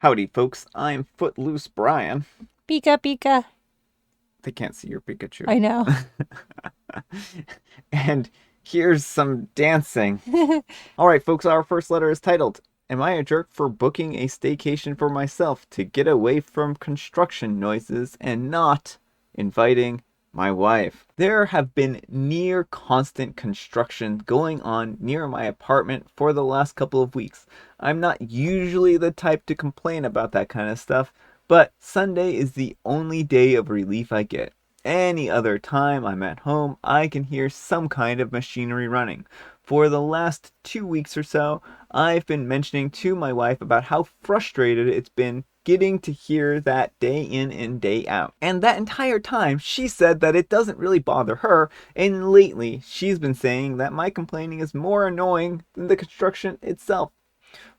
Howdy, folks. I'm Footloose Brian. Pika Pika. They can't see your Pikachu. I know. And here's some dancing. All right, folks, our first letter is titled, Am I a jerk for booking a staycation for myself to get away from construction noises and not inviting my wife? There have been near constant construction going on near my apartment for the last couple of weeks. I'm not usually the type to complain about that kind of stuff, but Sunday is the only day of relief I get. Any other time I'm at home, I can hear some kind of machinery running. For the last 2 weeks or so, I've been mentioning to my wife about how frustrated it's been getting to hear that day in and day out. And that entire time, she said that it doesn't really bother her, and lately, she's been saying that my complaining is more annoying than the construction itself.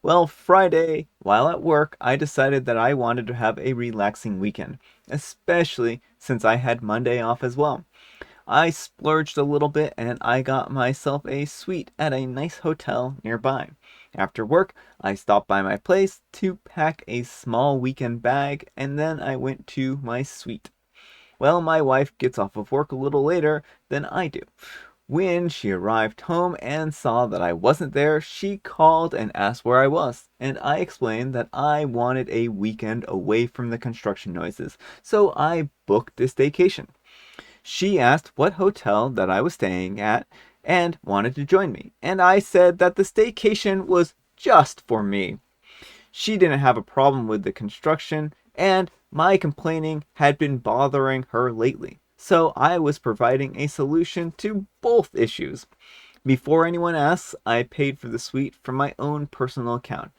Well, Friday, while at work, I decided that I wanted to have a relaxing weekend, especially since I had Monday off as well. I splurged a little bit and I got myself a suite at a nice hotel nearby. After work, I stopped by my place to pack a small weekend bag and then I went to my suite. Well, my wife gets off of work a little later than I do. When she arrived home and saw that I wasn't there, she called and asked where I was, and I explained that I wanted a weekend away from the construction noises, so I booked a staycation. She asked what hotel that I was staying at and wanted to join me, and I said that the staycation was just for me. She didn't have a problem with the construction, and my complaining had been bothering her lately. So I was providing a solution to both issues. Before anyone asks, I paid for the suite from my own personal account,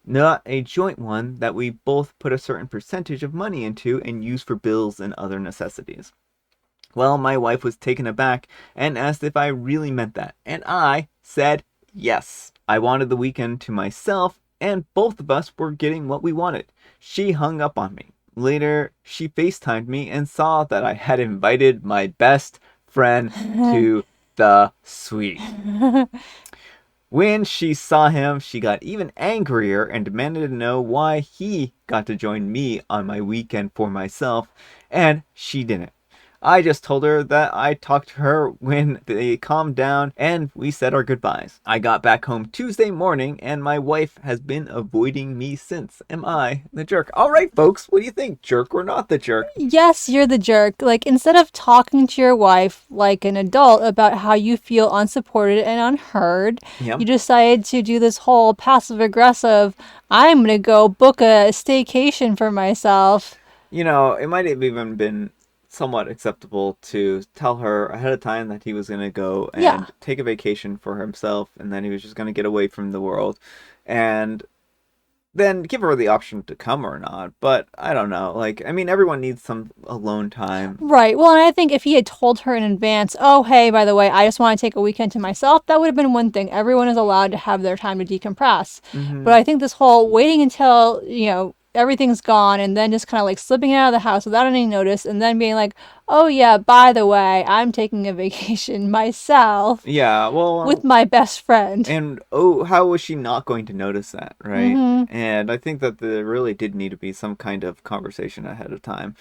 not a joint one that we both put a certain percentage of money into and use for bills and other necessities. Well, my wife was taken aback and asked if I really meant that, and I said yes. I wanted the weekend to myself, and both of us were getting what we wanted. She hung up on me. Later, she FaceTimed me and saw that I had invited my best friend to the suite. When she saw him, she got even angrier and demanded to know why he got to join me on my weekend for myself, and she didn't. I just told her that I talked to her when they calmed down and we said our goodbyes. I got back home Tuesday morning and my wife has been avoiding me since. Am I the jerk? All right, folks, what do you think? Jerk or not the jerk? Yes, you're the jerk. Like, instead of talking to your wife like an adult about how you feel unsupported and unheard, Yep. you decided to do this whole passive aggressive, I'm going to go book a staycation for myself. It might have even been somewhat acceptable to tell her ahead of time that he was going to go Yeah. and take a vacation for himself and then he was just going to get away from the world. And then give her the option to come or not. But I don't know. Like, I mean, everyone needs some alone time. Right. Well, and I think if he had told her in advance, oh, hey, by the way, I just want to take a weekend to myself, that would have been one thing. Everyone is allowed to have their time to decompress. Mm-hmm. But I think this whole waiting until, everything's gone and then just kind of like slipping out of the house without any notice and then being like, oh, yeah, by the way, I'm taking a vacation myself Yeah, with well, my best friend. and oh, how was she not going to notice that, right? Mm-hmm. And I think that there really did need to be some kind of conversation ahead of time,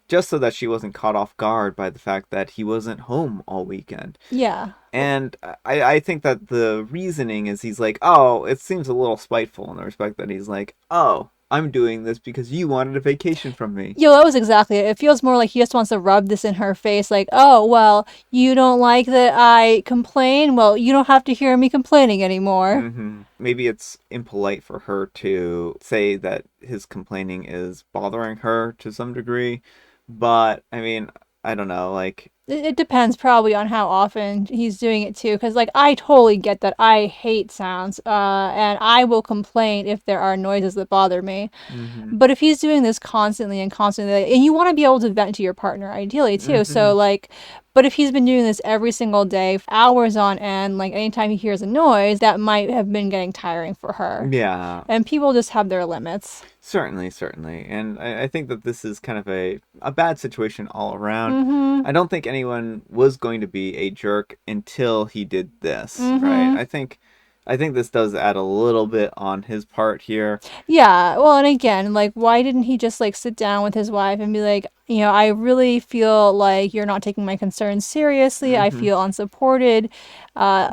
just so that she wasn't caught off guard by the fact that he wasn't home all weekend. Yeah. And I think that the reasoning is he's like, oh, it seems a little spiteful in the respect that he's like, oh, I'm doing this because you wanted a vacation from me. Yo, that was exactly it. It feels more like he just wants to rub this in her face, like, oh, well, you don't like that I complain? Well, you don't have to hear me complaining anymore. Maybe it's impolite for her to say that his complaining is bothering her to some degree, but I mean, I don't know, like, It depends probably on how often he's doing it too, because, like, I totally get that I hate sounds, and I will complain if there are noises that bother me. mm-hmm, But if he's doing this constantly and constantly, like, and you want to be able to vent to your partner ideally too. mm-hmm, So like, but if he's been doing this every single day, hours on end, like anytime he hears a noise, that might have been getting tiring for her. yeah, And people just have their limits. certainly, certainly. And I think that this is kind of a bad situation all around. Mm-hmm. I don't think anyone was going to be a jerk until he did this, right? Mm-hmm. I think I think this does add a little bit on his part here. Yeah, well, and again, like, why didn't he just like sit down with his wife and be like, I really feel like you're not taking my concerns seriously. I Hmm. feel unsupported.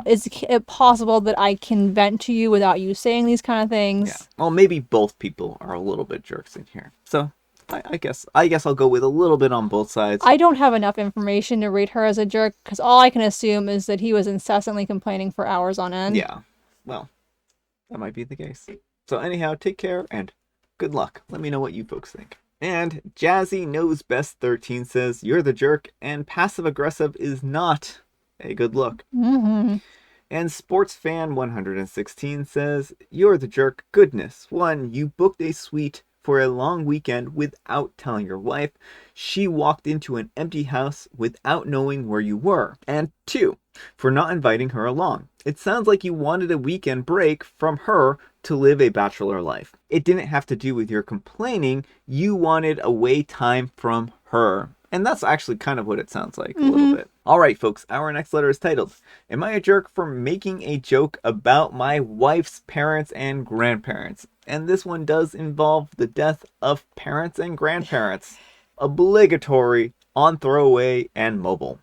Is it possible that I can vent to you without you saying these kind of Yeah. things? Well, maybe both people are a little bit jerks in here. So I guess I'll go with a little bit on both sides. I don't have enough information to rate her as a jerk because all I can assume is that he was incessantly complaining for hours on end. Yeah. Well, that might be the case. So anyhow, take care and good luck. Let me know what you folks think. And Jazzy Knows Best 13 says, "You're the jerk, and passive aggressive is not a good look." Mm-hmm. And Sports Fan 116 says, "You're the jerk. Goodness. 1. You booked a suite for a long weekend without telling your wife. She walked into an empty house without knowing where you were. And 2. For not inviting her along. It sounds like you wanted a weekend break from her to live a bachelor life. It didn't have to do with your complaining. You wanted away time from her." And that's actually kind of what it sounds like a little Mm-hmm. bit. All right, folks, our next letter is titled, "Am I a jerk for making a joke about my wife's parents and grandparents?" And this one does involve the death of parents and grandparents. Obligatory, on throwaway, and mobile.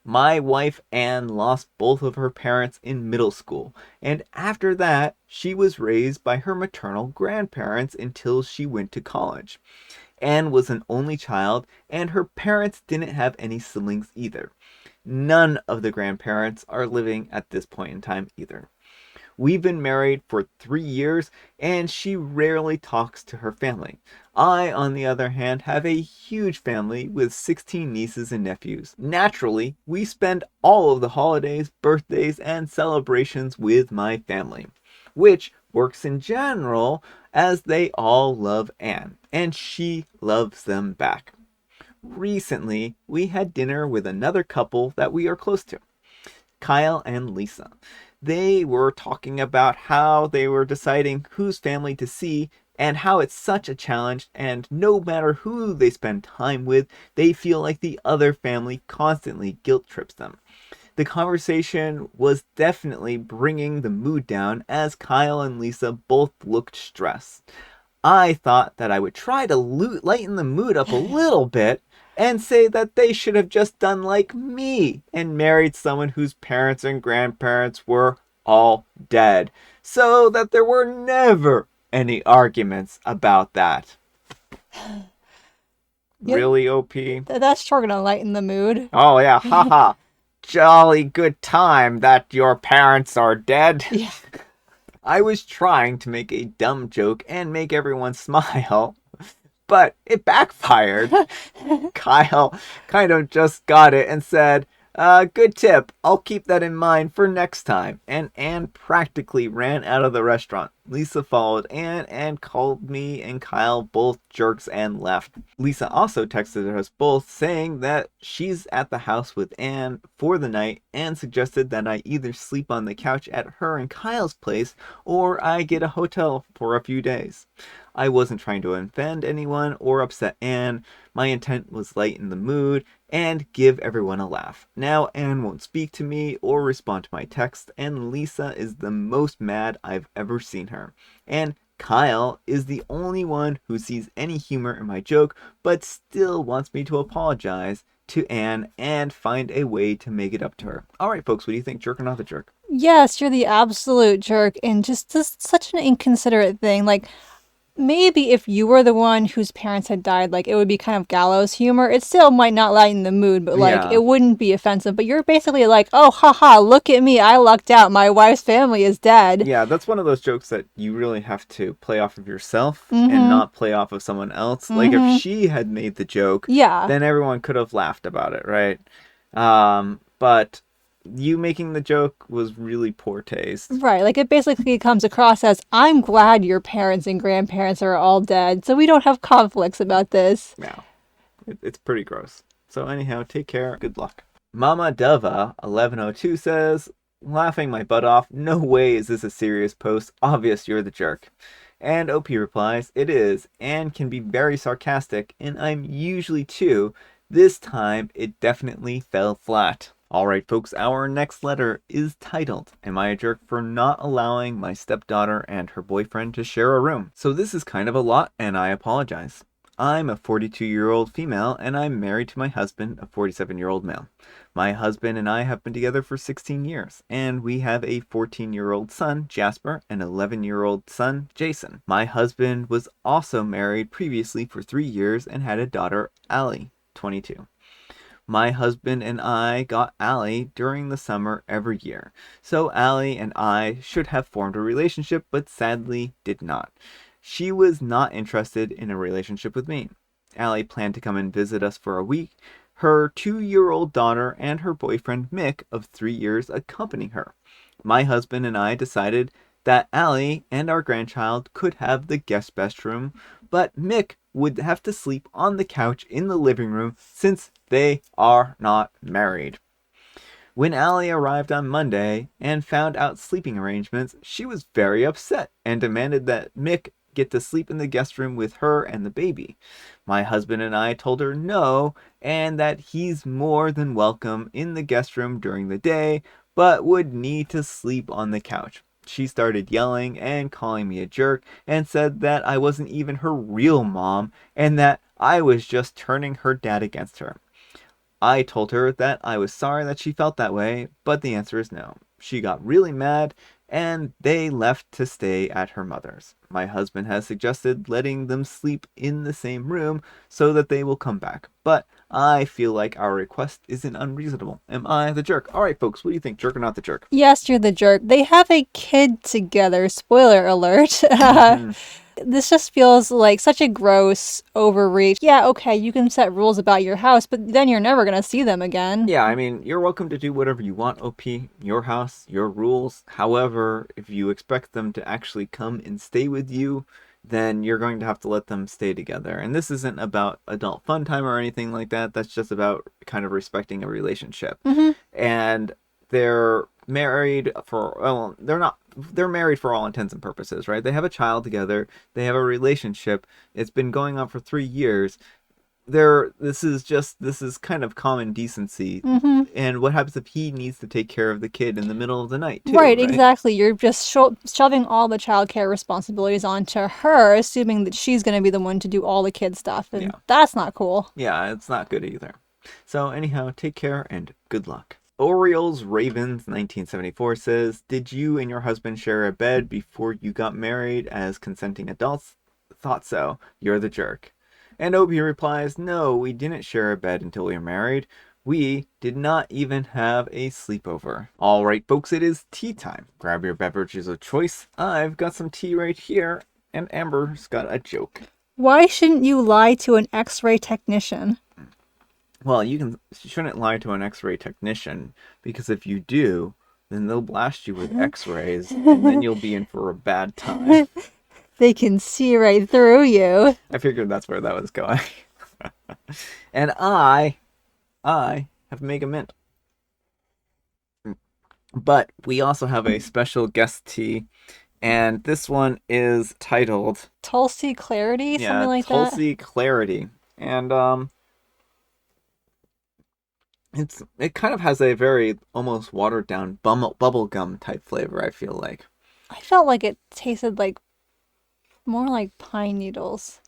My wife Anne lost both of her parents in middle school, and after that, she was raised by her maternal grandparents until she went to college. Anne was an only child, and her parents didn't have any siblings either. None of the grandparents are living at this point in time either. We've been married for 3 years, and she rarely talks to her family. I, on the other hand, have a huge family with 16 nieces and nephews. Naturally, we spend all of the holidays, birthdays, and celebrations with my family, which works in general as they all love Anne, and she loves them back. Recently, we had dinner with another couple that we are close to, Kyle and Lisa. They were talking about how they were deciding whose family to see and how it's such a challenge, and no matter who they spend time with, they feel like the other family constantly guilt trips them. The conversation was definitely bringing the mood down as Kyle and Lisa both looked stressed. I thought that I would try to lighten the mood up a little bit and say that they should have just done like me and married someone whose parents and grandparents were all dead, so that there were never any arguments about that. Yeah, Really, OP? that's sure gonna lighten the mood. Oh, yeah, haha. Jolly good time that your parents are dead. Yeah. I was trying to make a dumb joke and make everyone smile, but it backfired. Kyle kind of just got it and said, "Good tip. I'll keep that in mind for next time." And Anne practically ran out of the restaurant. Lisa followed Anne and called me and Kyle both jerks and left. Lisa also texted us both saying that she's at the house with Anne for the night and suggested that I either sleep on the couch at her and Kyle's place or I get a hotel for a few days. I wasn't trying to offend anyone or upset Anne. My intent was lighten the mood and give everyone a laugh. Now Anne won't speak to me or respond to my text, and Lisa is the most mad I've ever seen her. And Kyle is the only one who sees any humor in my joke, but still wants me to apologize to Anne and find a way to make it up to her. All right, folks, what do you think? Jerk or not the jerk? Yes, you're the absolute jerk, and just such an inconsiderate thing. Like, maybe if you were the one whose parents had died, like, it would be kind of gallows humor. It still might not lighten the mood, but like, Yeah. it wouldn't be offensive. But you're basically like, oh, haha, look at me, I lucked out. My wife's family is dead. Yeah, that's one of those jokes that you really have to play off of yourself and Mm-hmm. not play off of someone else. Like if Mm-hmm. she had made the joke, Yeah. then everyone could have laughed about it, right? But you making the joke was really poor taste. Right. Like, it basically comes across as, I'm glad your parents and grandparents are all dead, so we don't have conflicts about this. Yeah, it's pretty gross. So anyhow, take care. Good luck. Mama Deva 1102 says, "Laughing my butt off. No way is this a serious post. Obvious you're the jerk." And OP replies, "It is, and can be very sarcastic, and I'm usually too. This time, it definitely fell flat." All right, folks, our next letter is titled, Am I a Jerk for Not Allowing My Stepdaughter and Her Boyfriend to Share a Room? So this is kind of a lot, and I apologize. I'm a 42-year-old female, and I'm married to my husband, a 47-year-old male. My husband and I have been together for 16 years, and we have a 14-year-old son, Jasper, and an 11-year-old son, Jason. My husband was also married previously for 3 years and had a daughter, Allie, 22. My husband and I got Allie during the summer every year, so Allie and I should have formed a relationship, but sadly did not. She was not interested in a relationship with me. Allie planned to come and visit us for a week. Her 2-year-old daughter and her boyfriend Mick of 3 years accompany her. My husband and I decided that Allie and our grandchild could have the guest bedroom, but Mick would have to sleep on the couch in the living room since they are not married. When Allie arrived on Monday and found out sleeping arrangements, she was very upset and demanded that Mick get to sleep in the guest room with her and the baby. My husband and I told her no, and that he's more than welcome in the guest room during the day, but would need to sleep on the couch. She started yelling and calling me a jerk and said that I wasn't even her real mom and that I was just turning her dad against her. I told her that I was sorry that she felt that way, but the answer is no. She got really mad and they left to stay at her mother's. My husband has suggested letting them sleep in the same room so that they will come back, but I feel like our request isn't unreasonable. Am I the jerk? All right, folks, what do you think? Jerk or not the jerk? Yes, you're the jerk. They have a kid together. Spoiler alert. Mm-hmm. This just feels like such a gross overreach. Yeah, okay, you can set rules about your house, but then you're never gonna see them again. Yeah, I mean, you're welcome to do whatever you want, OP. Your house, your rules. However, if you expect them to actually come and stay with you, then you're going to have to let them stay together. And this isn't about adult fun time or anything like that. That's just about kind of respecting a relationship. Mm-hmm. And they're married for, well, they're not, they're married for all intents and purposes, right? They have a child together, they have a relationship. It's been going on for 3 years. This is kind of common decency. Mm-hmm. And what happens if he needs to take care of the kid in the middle of the night too, Right, right? exactly. You're just shoving all the childcare responsibilities onto her, assuming that she's going to be the one to do all the kid stuff, and Yeah. that's not cool. Yeah, it's not good either. So anyhow, take care and good luck. Orioles Ravens 1974 says, Did you and your husband share a bed before you got married as consenting adults? Thought so. You're the jerk. And Obi replies, No, we didn't share a bed until we were married. We did not even have a sleepover. All right, folks, it is tea time. Grab your beverages of choice. I've got some tea right here, and Amber's got a joke. Why shouldn't you lie to an X-ray technician? Well, you shouldn't lie to an X-ray technician because if you do, then they'll blast you with X-rays, and then you'll be in for a bad time. They can see right through you. I figured that's where that was going. And I have Mega Mint. But we also have a special guest tea, and this one is titled, Tulsi Clarity, yeah, something like that. Tulsi Clarity. And it kind of has a very almost watered down bubble gum type flavor, I feel like. I felt like it tasted like more like pine needles.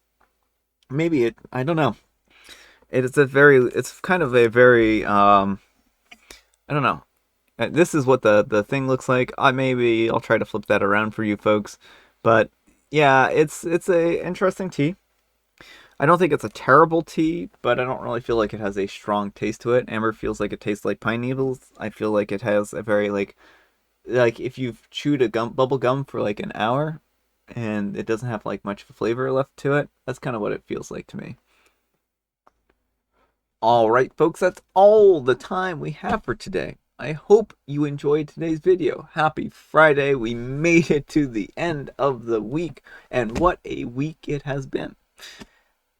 Maybe I don't know. It's kind of a very I don't know. This is what the thing looks like. I'll try to flip that around for you folks. But yeah, it's a interesting tea. I don't think it's a terrible tea, but I don't really feel like it has a strong taste to it. Amber feels like it tastes like pine needles. I feel like it has a very like if you've chewed a bubble gum for like an hour and it doesn't have like much flavor left to it. That's kind of what it feels like to me. All right, folks, that's all the time we have for today. I hope you enjoyed today's video. Happy Friday. We made it to the end of the week, and what a week it has been.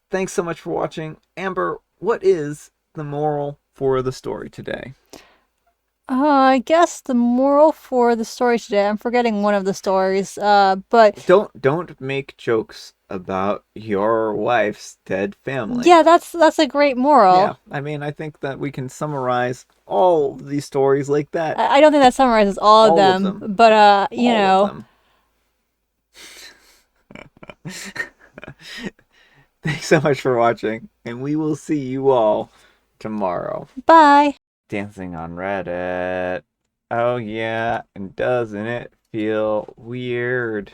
Thanks so much for watching. Amber, what is the moral for the story today? I guess the moral for the story today, I'm forgetting one of the stories, but Don't make jokes about your wife's dead family. Yeah, that's a great Yeah, moral. I mean, I think that we can summarize all these stories like that. I don't think that summarizes all of All of them, them. but All of them. Thanks so much for watching, and we will see you all tomorrow. bye. Dancing on Reddit. Oh, yeah, and doesn't it feel weird?